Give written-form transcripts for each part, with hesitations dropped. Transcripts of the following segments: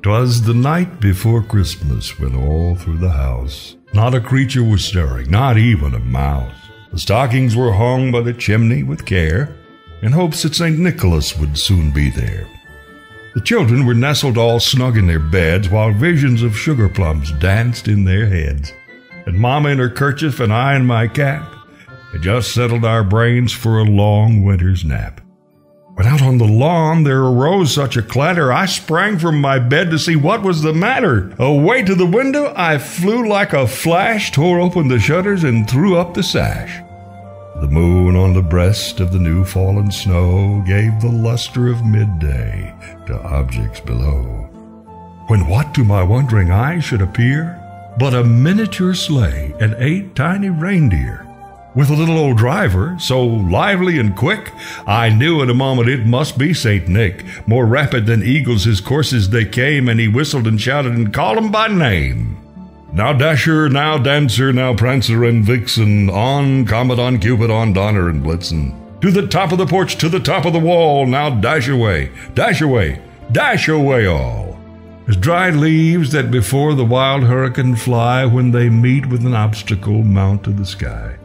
'Twas the night before Christmas when all through the house not a creature was stirring, not even a mouse. The stockings were hung by the chimney with care, in hopes that St. Nicholas would soon be there. The children were nestled all snug in their beds, while visions of sugar plums danced in their heads. And Mama in her kerchief and I in my cap had just settled our brains for a long winter's nap. When out on the lawn there arose such a clatter, I sprang from my bed to see what was the matter. Away to the window I flew like a flash, tore open the shutters, and threw up the sash. The moon on the breast of the new fallen snow gave the luster of midday to objects below. When what to my wondering eyes should appear but a miniature sleigh and 8 tiny reindeer, with a little old driver, so lively and quick, I knew in a moment it must be St. Nick. More rapid than eagles his courses they came, and he whistled and shouted and called 'em by name. Now Dasher, now Dancer, now Prancer and Vixen, on Comet, on Cupid, on Donner and Blitzen. To the top of the porch, to the top of the wall, now dash away, dash away, dash away all. As dried leaves that before the wild hurricane fly when they meet with an obstacle mount to the sky.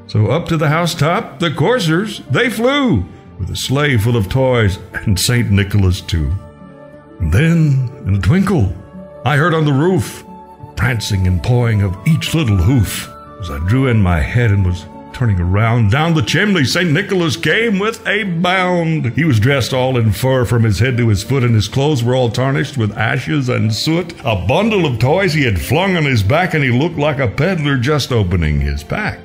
So up to the housetop, the coursers, they flew, with a sleigh full of toys, and St. Nicholas too. And then, in a twinkle, I heard on the roof, prancing and pawing of each little hoof. As I drew in my head and was turning around, down the chimney St. Nicholas came with a bound. He was dressed all in fur from his head to his foot, and his clothes were all tarnished with ashes and soot. A bundle of toys he had flung on his back, and he looked like a peddler just opening his pack.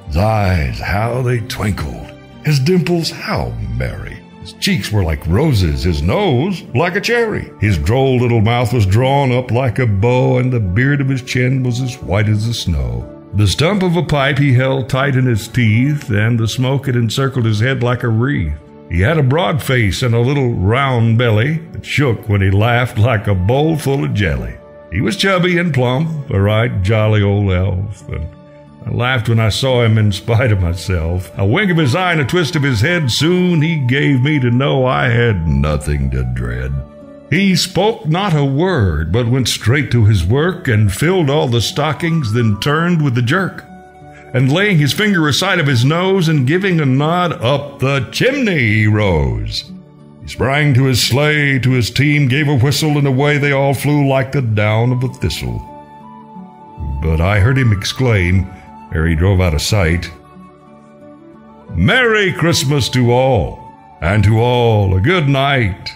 His eyes, how they twinkled, his dimples, how merry. His cheeks were like roses, his nose like a cherry. His droll little mouth was drawn up like a bow, and the beard of his chin was as white as the snow. The stump of a pipe he held tight in his teeth, and the smoke had encircled his head like a wreath. He had a broad face and a little round belly that shook when he laughed like a bowl full of jelly. He was chubby and plump, a right jolly old elf, and I laughed when I saw him in spite of myself. A wink of his eye and a twist of his head, soon he gave me to know I had nothing to dread. He spoke not a word, but went straight to his work, and filled all the stockings, then turned with a jerk, and laying his finger aside of his nose, and giving a nod, up the chimney he rose. He sprang to his sleigh, to his team, gave a whistle, and away they all flew like the down of a thistle. But I heard him exclaim, ere he drove out of sight, "Merry Christmas to all, and to all a good night."